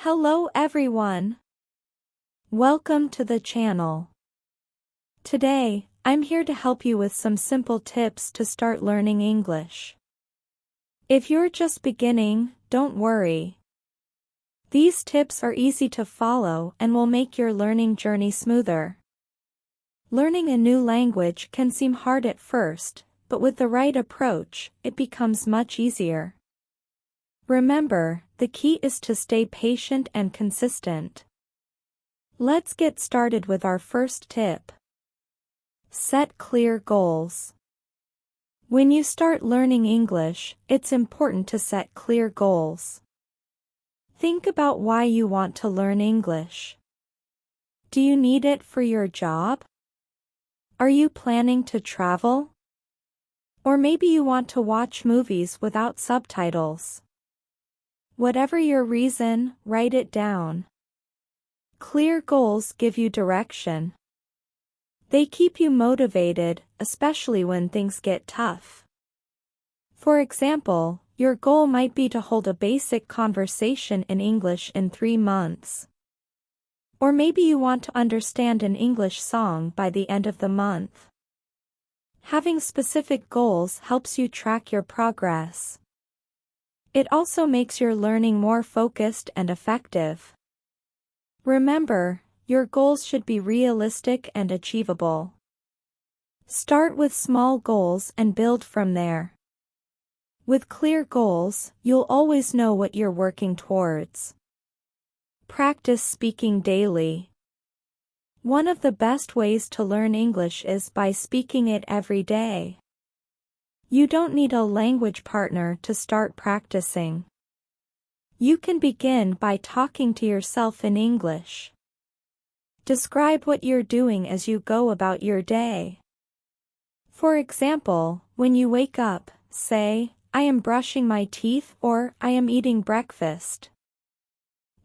Hello everyone. Welcome to the channel. Today, I'm here to help you with some simple tips to start learning English. If you're just beginning, don't worry. These tips are easy to follow and will make your learning journey smoother. Learning a new language can seem hard at first, but with the right approach, it becomes much easier. Remember, the key is to stay patient and consistent. Let's get started with our first tip. Set clear goals. When you start learning English, it's important to set clear goals. Think about why you want to learn English. Do you need it for your job? Are you planning to travel? Or maybe you want to watch movies without subtitles. Whatever your reason, write it down. Clear goals give you direction. They keep you motivated, especially when things get tough. For example, your goal might be to hold a basic conversation in English in 3 months. Or maybe you want to understand an English song by the end of the month. Having specific goals helps you track your progress. It also makes your learning more focused and effective. Remember, your goals should be realistic and achievable. Start with small goals and build from there. With clear goals, you'll always know what you're working towards. Practice speaking daily. One of the best ways to learn English is by speaking it every day. You don't need a language partner to start practicing. You can begin by talking to yourself in English. Describe what you're doing as you go about your day. For example, when you wake up, say, "I am brushing my teeth" or "I am eating breakfast."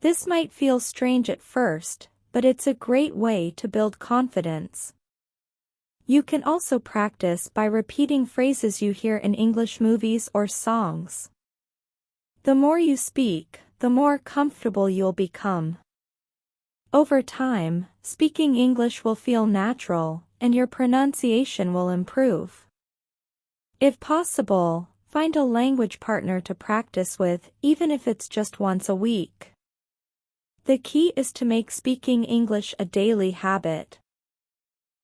This might feel strange at first, but it's a great way to build confidence. You can also practice by repeating phrases you hear in English movies or songs. The more you speak, the more comfortable you'll become. Over time, speaking English will feel natural, and your pronunciation will improve. If possible, find a language partner to practice with, even if it's just once a week. The key is to make speaking English a daily habit.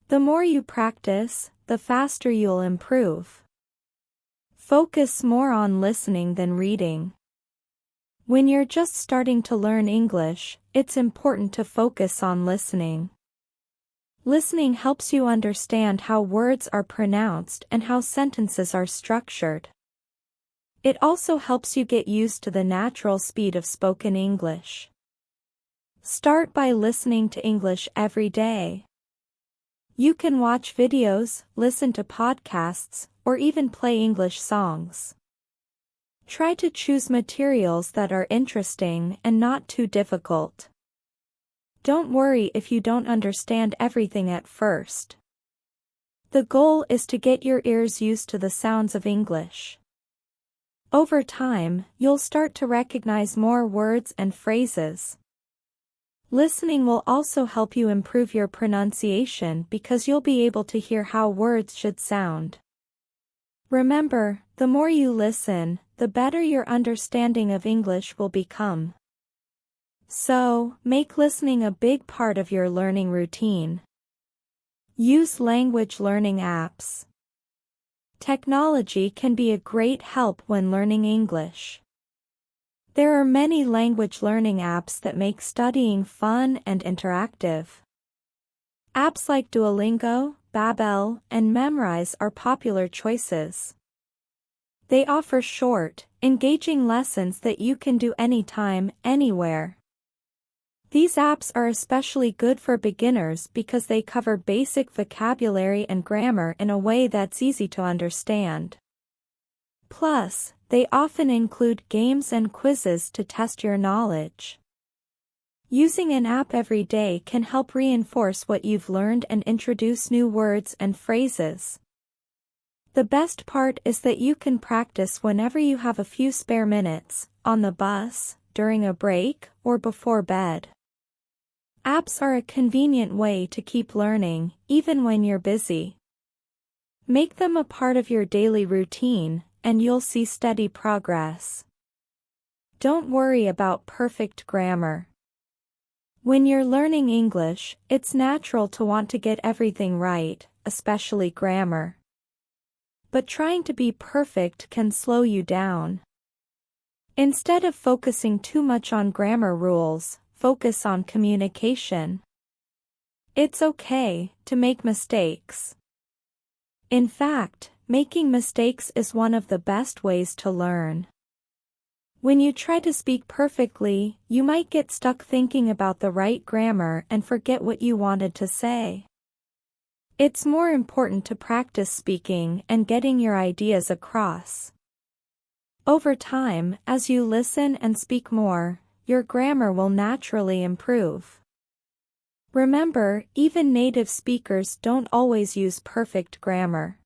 The more you practice, the faster you'll improve. Focus more on listening than reading. When you're just starting to learn English, it's important to focus on listening. Listening helps you understand how words are pronounced and how sentences are structured. It also helps you get used to the natural speed of spoken English. Start by listening to English every day. You can watch videos, listen to podcasts, or even play English songs. Try to choose materials that are interesting and not too difficult. Don't worry if you don't understand everything at first. The goal is to get your ears used to the sounds of English. Over time, you'll start to recognize more words and phrases. Listening will also help you improve your pronunciation because you'll be able to hear how words should sound. Remember, the more you listen, the better your understanding of English will become. So, make listening a big part of your learning routine. Use language learning apps. Technology can be a great help when learning English. There are many language learning apps that make studying fun and interactive. Apps like Duolingo, Babbel, and Memrise are popular choices. They offer short, engaging lessons that you can do anytime, anywhere. These apps are especially good for beginners because they cover basic vocabulary and grammar in a way that's easy to understand. Plus, they often include games and quizzes to test your knowledge. Using an app every day can help reinforce what you've learned and introduce new words and phrases. The best part is that you can practice whenever you have a few spare minutes, on the bus, during a break or before bed. Apps are a convenient way to keep learning, even when you're busy. Make them a part of your daily routine, and you'll see steady progress. Don't worry about perfect grammar. When you're learning English, it's natural to want to get everything right, especially grammar. But trying to be perfect can slow you down. Instead of focusing too much on grammar rules, focus on communication. It's okay to make mistakes. In fact, making mistakes is one of the best ways to learn. When you try to speak perfectly, you might get stuck thinking about the right grammar and forget what you wanted to say. It's more important to practice speaking and getting your ideas across. Over time, as you listen and speak more, your grammar will naturally improve. Remember, even native speakers don't always use perfect grammar.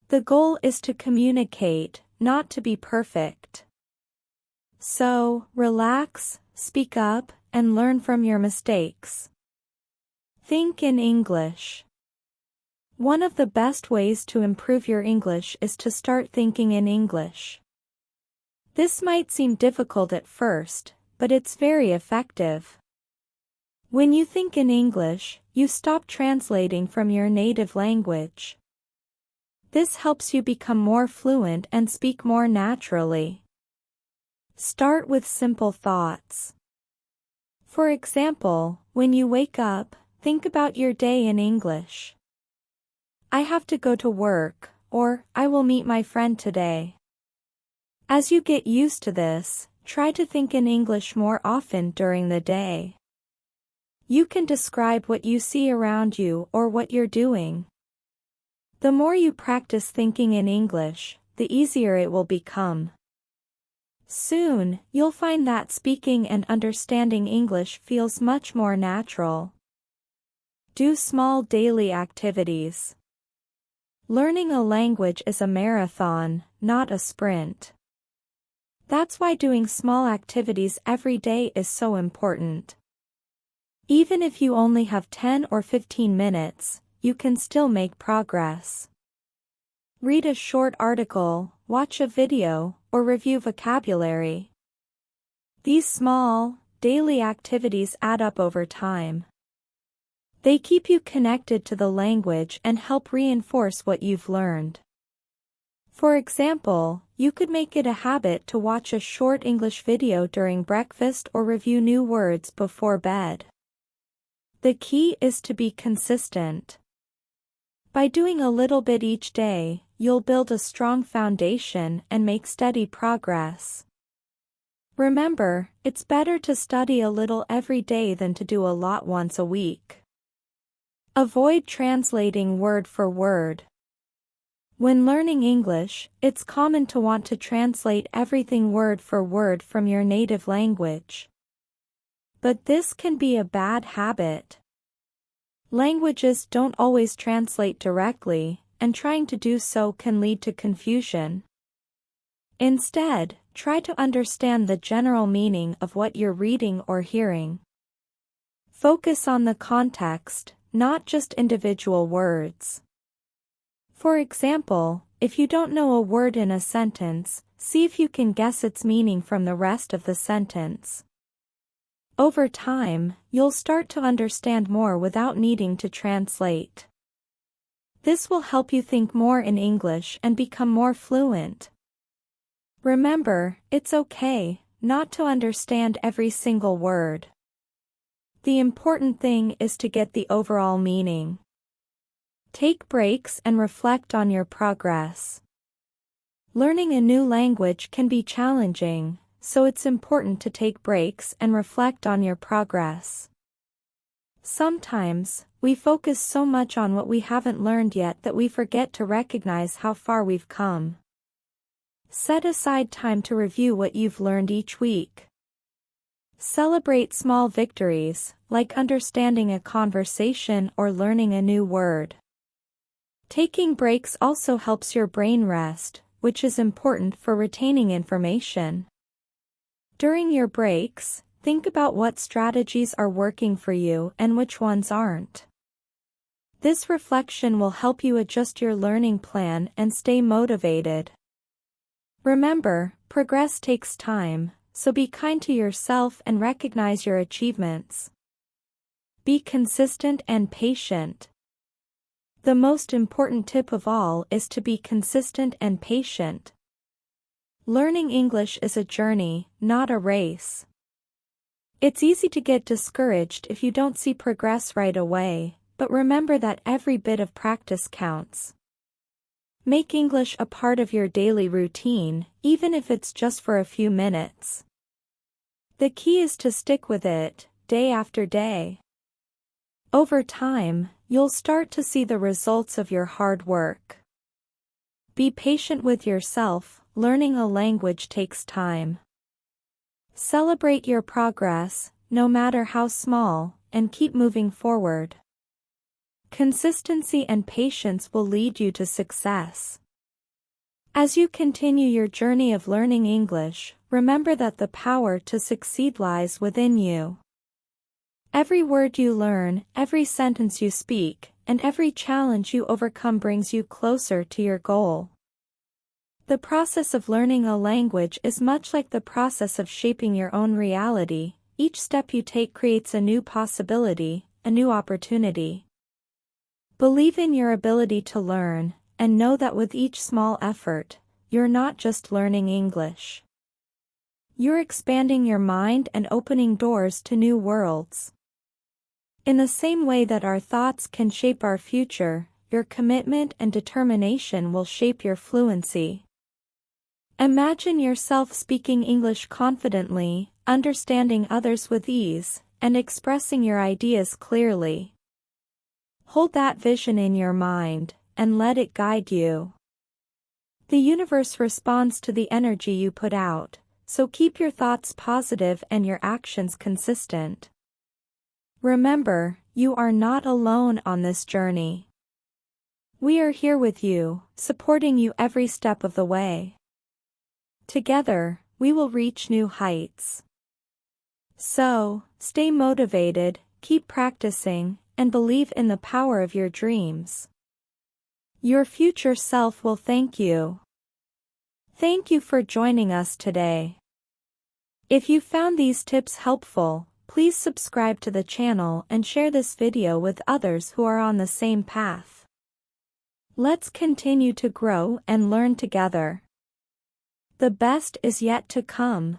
The goal is to communicate, not to be perfect. So, relax, speak up, and learn from your mistakes. Think in English. One of the best ways to improve your English is to start thinking in English. This might seem difficult at first, but it's very effective. When you think in English, you stop translating from your native language. This helps you become more fluent and speak more naturally. Start with simple thoughts. For example, when you wake up, think about your day in English. I have to go to work, or I will meet my friend today. As you get used to this, try to think in English more often during the day. You can describe what you see around you or what you're doing. The more you practice thinking in English, the easier it will become. Soon, you'll find that speaking and understanding English feels much more natural. Do small daily activities. Learning a language is a marathon, not a sprint. That's why doing small activities every day is so important. Even if you only have 10 or 15 minutes, you can still make progress. Read a short article, watch a video, or review vocabulary. These small, daily activities add up over time. They keep you connected to the language and help reinforce what you've learned. For example, you could make it a habit to watch a short English video during breakfast or review new words before bed. The key is to be consistent. By doing a little bit each day, you'll build a strong foundation and make steady progress. Remember, it's better to study a little every day than to do a lot once a week. Avoid translating word for word. When learning English, it's common to want to translate everything word for word from your native language. But this can be a bad habit. Languages don't always translate directly, and trying to do so can lead to confusion. Instead, try to understand the general meaning of what you're reading or hearing. Focus on the context, not just individual words. For example, if you don't know a word in a sentence, see if you can guess its meaning from the rest of the sentence. Over time, you'll start to understand more without needing to translate. This will help you think more in English and become more fluent. Remember, it's okay not to understand every single word. The important thing is to get the overall meaning. Take breaks and reflect on your progress. Learning a new language can be challenging, so it's important to take breaks and reflect on your progress. Sometimes, we focus so much on what we haven't learned yet that we forget to recognize how far we've come. Set aside time to review what you've learned each week. Celebrate small victories, like understanding a conversation or learning a new word. Taking breaks also helps your brain rest, which is important for retaining information. During your breaks, think about what strategies are working for you and which ones aren't. This reflection will help you adjust your learning plan and stay motivated. Remember, progress takes time, so be kind to yourself and recognize your achievements. Be consistent and patient. The most important tip of all is to be consistent and patient. Learning English is a journey, not a race. It's easy to get discouraged if you don't see progress right away, but remember that every bit of practice counts. Make English a part of your daily routine, even if it's just for a few minutes. The key is to stick with it, day after day. Over time, you'll start to see the results of your hard work. Be patient with yourself, learning a language takes time. Celebrate your progress, no matter how small, and keep moving forward. Consistency and patience will lead you to success. As you continue your journey of learning English, remember that the power to succeed lies within you. Every word you learn, every sentence you speak, and every challenge you overcome brings you closer to your goal. The process of learning a language is much like the process of shaping your own reality. Each step you take creates a new possibility, a new opportunity. Believe in your ability to learn, and know that with each small effort, you're not just learning English. You're expanding your mind and opening doors to new worlds. In the same way that our thoughts can shape our future, your commitment and determination will shape your fluency. Imagine yourself speaking English confidently, understanding others with ease, and expressing your ideas clearly. Hold that vision in your mind, and let it guide you. The universe responds to the energy you put out, so keep your thoughts positive and your actions consistent. Remember, you are not alone on this journey. We are here with you, supporting you every step of the way. Together, we will reach new heights. So, stay motivated, keep practicing, and believe in the power of your dreams. Your future self will thank you. Thank you for joining us today. If you found these tips helpful, please subscribe to the channel and share this video with others who are on the same path. Let's continue to grow and learn together. The best is yet to come.